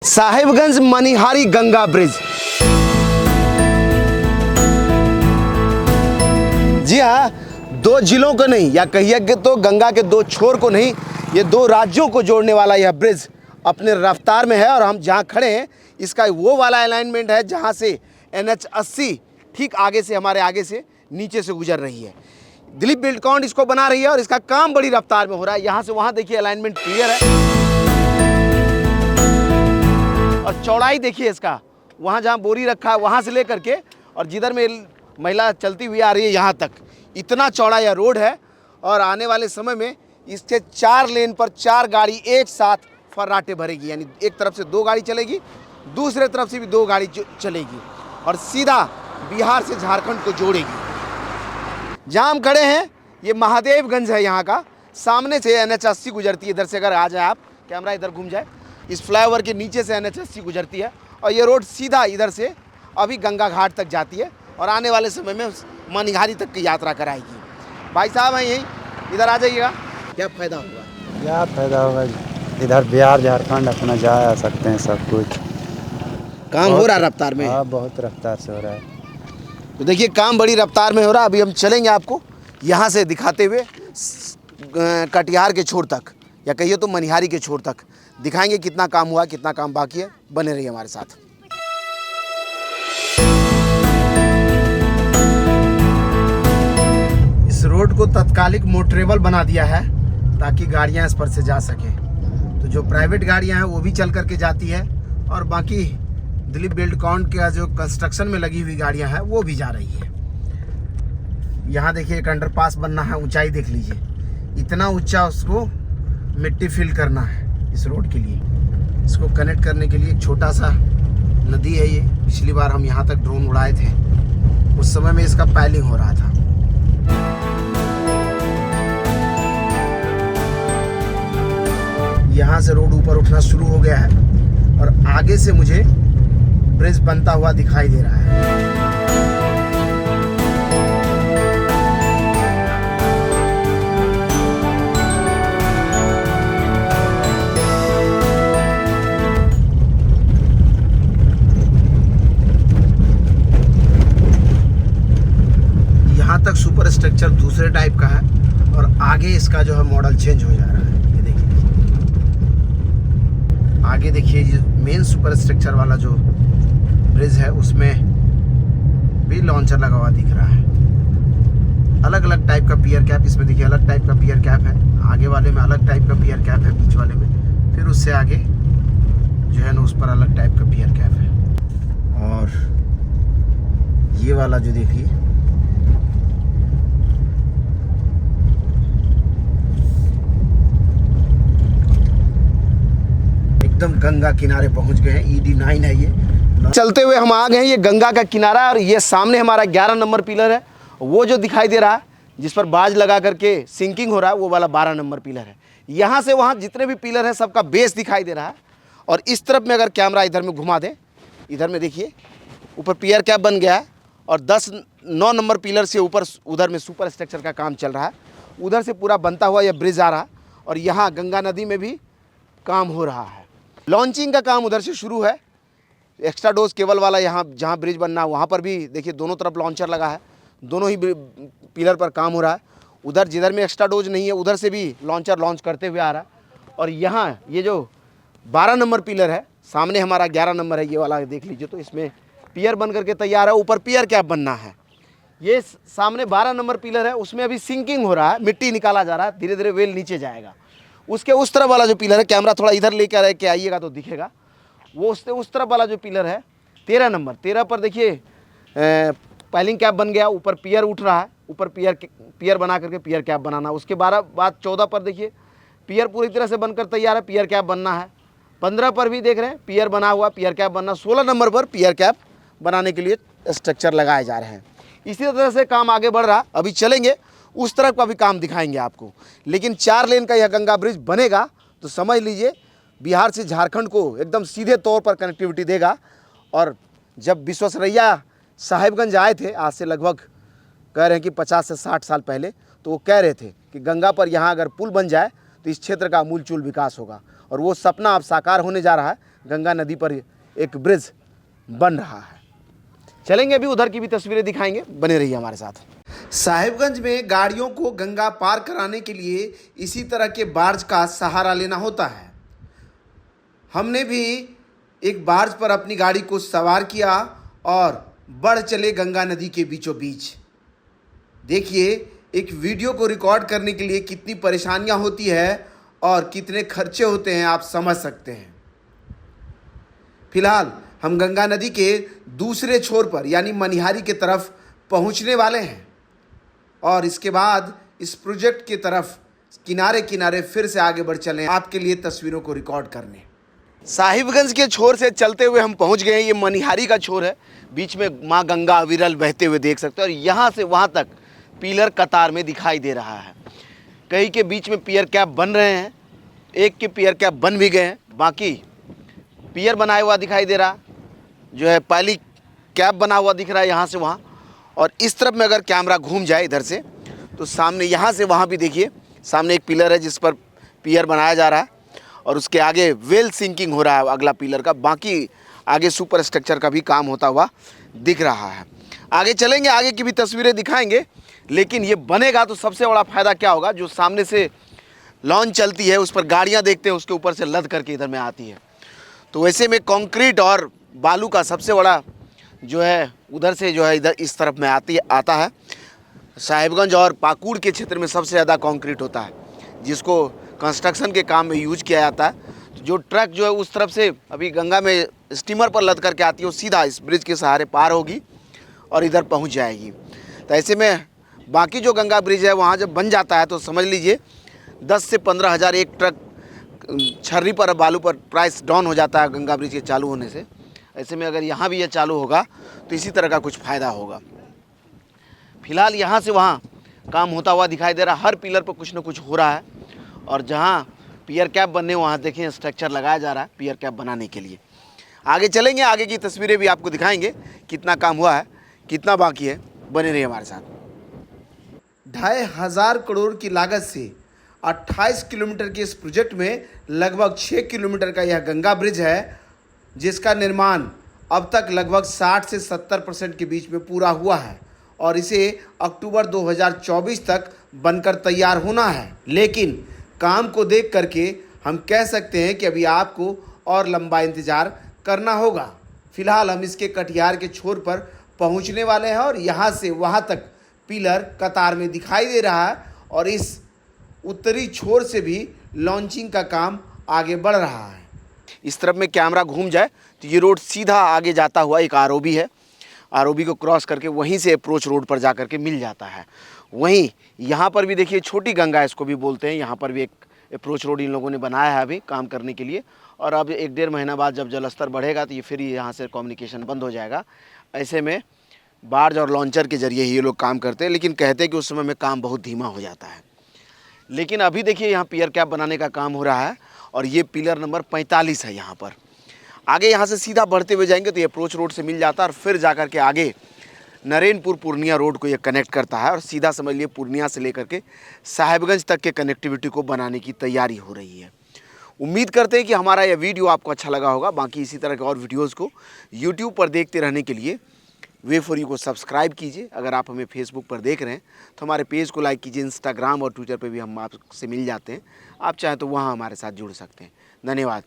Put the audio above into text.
Sahibganj Manihari Ganga bridge. जी हाँ, दो जिलों को नहीं या कहिए कि तो गंगा के दो छोर को नहीं, ये दो राज्यों को जोड़ने वाला यह ब्रिज अपने रफ्तार में है। और हम जहाँ खड़े हैं इसका वो वाला अलाइनमेंट है जहाँ से NH 80 ठीक आगे से हमारे आगे से नीचे से गुजर रही है। दिलीप बिल्डकॉन इसको बना रही है और इसका काम बड़ी रफ्तार में हो रहा है। यहाँ से वहाँ देखिए अलाइनमेंट क्लियर है और चौड़ाई देखिए इसका, वहाँ जहाँ बोरी रखा है वहाँ से लेकर के और जिधर में महिला चलती हुई आ रही है यहाँ तक, इतना चौड़ा यह रोड है। और आने वाले समय में इसके 4 लेन पर 4 गाड़ी एक साथ फर्राटे भरेगी, यानी एक तरफ से 2 गाड़ी चलेगी, दूसरे तरफ से भी 2 गाड़ी चलेगी और सीधा बिहार से झारखंड को जोड़ेगी। जहाँ हम खड़े हैं ये महादेवगंज है यहाँ का, सामने से NH 80 गुजरती है। इधर से अगर आ जाए आप, कैमरा इधर घूम जाए, इस फ्लाईओवर के नीचे से NH 80 गुजरती है और ये रोड सीधा इधर से अभी गंगा घाट तक जाती है और आने वाले समय में मनिहारी तक की यात्रा कराएगी। भाई साहब हैं यहीं, इधर आ जाइएगा। क्या फ़ायदा होगा? क्या फ़ायदा होगा, इधर बिहार झारखंड अपना जा आ सकते हैं, सब कुछ काम हो रहा है रफ्तार में। हाँ, बहुत रफ्तार से हो रहा है। तो देखिए काम बड़ी रफ्तार में हो रहा है। अभी हम चलेंगे आपको यहाँ से दिखाते हुए कटिहार के छोर तक या कहिए तो मनिहारी के छोर तक दिखाएंगे कितना काम हुआ, कितना काम बाकी है। बने रहिए हमारे साथ। इस रोड को तत्कालिक मोटरेबल बना दिया है ताकि गाड़ियां इस पर से जा सके। तो जो प्राइवेट गाड़ियां हैं वो भी चल करके जाती है और बाकी दिलीप बिल्डकॉन का जो कंस्ट्रक्शन में लगी हुई गाड़ियां हैं वो भी जा रही है। यहाँ देखिए एक अंडरपास बनना है, ऊंचाई देख लीजिए, इतना ऊंचा उसको मिट्टी फिल करना है इस रोड के लिए। इसको कनेक्ट करने के लिए एक छोटा सा नदी है ये। पिछली बार हम यहाँ तक ड्रोन उड़ाए थे, उस समय में इसका पायलिंग हो रहा था। यहाँ से रोड ऊपर उठना शुरू हो गया है और आगे से मुझे ब्रिज बनता हुआ दिखाई दे रहा है। यहाँ तक सुपर स्ट्रक्चर दूसरे टाइप का है और आगे इसका जो है मॉडल चेंज हो जा रहा है। ये देखिए आगे देखिए, ये मेन सुपर स्ट्रक्चर वाला जो ब्रिज है उसमें भी लॉन्चर लगा हुआ दिख रहा है। अलग अलग टाइप का पियर कैप, इसमें देखिए अलग टाइप का पियर कैप है, आगे वाले में अलग टाइप का पियर कैप है, बीच वाले में, फिर उससे आगे जो है ना उस पर अलग टाइप का पियर कैप है। और ये वाला जो देखिए एकदम गंगा किनारे पहुंच गए हैं। ED9 है ये। चलते हुए हम आ गए हैं, ये गंगा का किनारा और ये सामने हमारा 11 नंबर पिलर है। वो जो दिखाई दे रहा है जिस पर बाज लगा करके सिंकिंग हो रहा है वो वाला 12 नंबर पिलर है। यहाँ से वहाँ जितने भी पिलर हैं सबका बेस दिखाई दे रहा है। और इस तरफ में अगर कैमरा इधर में घुमा दें, इधर में देखिए ऊपर पियर कैप बन गया है और 9 नंबर पिलर से ऊपर उधर में सुपर स्ट्रक्चर का काम चल रहा है। उधर से पूरा बनता हुआ यह ब्रिज आ रहा है और यहाँ गंगा नदी में भी काम हो रहा है। लॉन्चिंग का काम उधर से शुरू है। एक्स्ट्रा डोज केबल वाला यहाँ जहाँ ब्रिज बनना है वहाँ पर भी देखिए दोनों तरफ लॉन्चर लगा है, दोनों ही पिलर पर काम हो रहा है। उधर जिधर में एक्स्ट्रा डोज नहीं है उधर से भी लॉन्चर लॉन्च करते हुए आ रहा है। और यहाँ ये जो 12 नंबर पिलर है, सामने हमारा 11 नंबर है, ये वाला देख लीजिए तो इसमें पियर बन करके तैयार है, ऊपर पियर कैप बनना है। ये सामने 12 नंबर पिलर है, उसमें अभी सिंकिंग हो रहा है, मिट्टी निकाला जा रहा है, धीरे धीरे वेल नीचे जाएगा। उसके उस तरफ वाला जो पिलर है, कैमरा थोड़ा इधर लेकर के आइएगा तो दिखेगा, वो उससे उस तरफ वाला जो पिलर है 13 नंबर, 13 पर देखिए पाइलिंग कैप बन गया, ऊपर पियर उठ रहा है, ऊपर पियर बना करके पियर कैप बनाना। उसके बाद 14 पर देखिए पियर पूरी तरह से बनकर तैयार है, पियर कैप बनना है। 15 पर भी देख रहे हैं पियर बना हुआ, पियर कैप बनना। 16 नंबर पर पियर कैप बनाने के लिए स्ट्रक्चर लगाए जा रहे हैं। इसी तरह से काम आगे बढ़ रहा। अभी चलेंगे उस तरफ का भी काम दिखाएंगे आपको। लेकिन 4 लेन का यह गंगा ब्रिज बनेगा तो समझ लीजिए बिहार से झारखंड को एकदम सीधे तौर पर कनेक्टिविटी देगा। और जब विश्वेश्वरैया साहिबगंज आए थे, आज से लगभग कह रहे हैं कि 50 से 60 साल पहले, तो वो कह रहे थे कि गंगा पर यहाँ अगर पुल बन जाए तो इस क्षेत्र का मूलचूल विकास होगा। और वो सपना अब साकार होने जा रहा है। गंगा नदी पर एक ब्रिज बन रहा है। चलेंगे अभी उधर की भी तस्वीरें दिखाएंगे, बने रहिए हमारे साथ। साहिबगंज में गाड़ियों को गंगा पार कराने के लिए इसी तरह के बार्ज का सहारा लेना होता है। हमने भी एक बार्ज पर अपनी गाड़ी को सवार किया और बढ़ चले गंगा नदी के बीचों बीच। देखिए एक वीडियो को रिकॉर्ड करने के लिए कितनी परेशानियां होती है और कितने खर्चे होते हैं, आप समझ सकते हैं। फिलहाल हम गंगा नदी के दूसरे छोर पर यानी मनिहारी की तरफ पहुंचने वाले हैं और इसके बाद इस प्रोजेक्ट की तरफ किनारे किनारे फिर से आगे बढ़ चलें आपके लिए तस्वीरों को रिकॉर्ड करने। साहिबगंज के छोर से चलते हुए हम पहुंच गए हैं। ये मनिहारी का छोर है, बीच में माँ गंगा अविरल बहते हुए देख सकते हैं और यहाँ से वहाँ तक पिलर कतार में दिखाई दे रहा है। कई के बीच में पियर कैप बन रहे हैं, एक के पियर कैप बन भी गए हैं, बाकी पियर बनाया हुआ दिखाई दे रहा जो है, पहली कैप बना हुआ दिख रहा है यहाँ से वहाँ। और इस तरफ में अगर कैमरा घूम जाए इधर से तो सामने यहाँ से वहाँ भी देखिए, सामने एक पिलर है जिस पर पियर बनाया जा रहा है और उसके आगे वेल सिंकिंग हो रहा है अगला पिलर का, बाकी आगे सुपर स्ट्रक्चर का भी काम होता हुआ दिख रहा है। आगे चलेंगे, आगे की भी तस्वीरें दिखाएंगे, लेकिन ये बनेगा तो सबसे बड़ा फ़ायदा क्या होगा, जो सामने से लॉन्च चलती है उस पर गाड़ियाँ देखते हैं, उसके ऊपर से लद करके इधर में आती है। तो वैसे में कंक्रीट और बालू का सबसे बड़ा जो है उधर से जो है इधर इस तरफ में आता है। साहिबगंज और पाकुड़ के क्षेत्र में सबसे ज़्यादा कंक्रीट होता है, जिसको कंस्ट्रक्शन के काम में यूज किया जाता है। तो जो ट्रक जो है उस तरफ से अभी गंगा में स्टीमर पर लद करके आती है, वो सीधा इस ब्रिज के सहारे पार होगी और इधर पहुंच जाएगी। तो ऐसे में बाकी जो गंगा ब्रिज है वहाँ जब बन जाता है तो समझ लीजिए 10 से 15 हज़ार एक ट्रक छर्री पर बालू पर प्राइस डाउन हो जाता है गंगा ब्रिज के चालू होने से। ऐसे में अगर यहाँ भी ये चालू होगा तो इसी तरह का कुछ फ़ायदा होगा। फिलहाल यहाँ से वहाँ काम होता हुआ दिखाई दे रहा है, हर पिलर पर कुछ न कुछ हो रहा है और जहाँ पियर कैप बनने वहाँ देखें स्ट्रक्चर लगाया जा रहा है पियर कैप बनाने के लिए। आगे चलेंगे, आगे की तस्वीरें भी आपको दिखाएंगे, कितना काम हुआ है, कितना बाकी है, बने रहिए हमारे साथ। 2,500 करोड़ की लागत से 28 किलोमीटर के इस प्रोजेक्ट में लगभग 6 किलोमीटर का यह गंगा ब्रिज है, जिसका निर्माण अब तक लगभग 60 से 70% के बीच में पूरा हुआ है और इसे अक्टूबर 2024 तक बनकर तैयार होना है। लेकिन काम को देख करके हम कह सकते हैं कि अभी आपको और लंबा इंतज़ार करना होगा। फिलहाल हम इसके कटिहार के छोर पर पहुंचने वाले हैं और यहाँ से वहाँ तक पिलर कतार में दिखाई दे रहा है और इस उत्तरी छोर से भी लॉन्चिंग का काम आगे बढ़ रहा है। इस तरफ में कैमरा घूम जाए तो ये रोड सीधा आगे जाता हुआ एक आरओबी है, आरओबी को क्रॉस करके वहीं से अप्रोच रोड पर जा करके मिल जाता है। वहीं यहाँ पर भी देखिए छोटी गंगा इसको भी बोलते हैं, यहाँ पर भी एक अप्रोच रोड इन लोगों ने बनाया है अभी काम करने के लिए और अब 1-1.5 महीना बाद जब जलस्तर बढ़ेगा तो ये फिर यहाँ से कम्युनिकेशन बंद हो जाएगा। ऐसे में बार्ज और लॉन्चर के ज़रिए ही ये लोग काम करते हैं, लेकिन कहते हैं कि उस समय में काम बहुत धीमा हो जाता है। लेकिन अभी देखिए यहाँ पियर कैप बनाने का काम हो रहा है और ये पिलर नंबर 45 है यहाँ पर। आगे यहाँ से सीधा बढ़ते हुए जाएंगे तो ये अप्रोच रोड से मिल जाता है और फिर जा कर के आगे नरेनपुर पूर्णिया रोड को ये कनेक्ट करता है और सीधा समझ लिए पूर्णिया से लेकर के साहिबगंज तक के कनेक्टिविटी को बनाने की तैयारी हो रही है। उम्मीद करते हैं कि हमारा यह वीडियो आपको अच्छा लगा होगा। बाकी इसी तरह के और वीडियोज़ को यूट्यूब पर देखते रहने के लिए वे फॉर यू को सब्सक्राइब कीजिए। अगर आप हमें फेसबुक पर देख रहे हैं तो हमारे पेज को लाइक कीजिए। इंस्टाग्राम और ट्विटर पर भी हम आपसे मिल जाते हैं, आप चाहें तो वहाँ हमारे साथ जुड़ सकते हैं। धन्यवाद।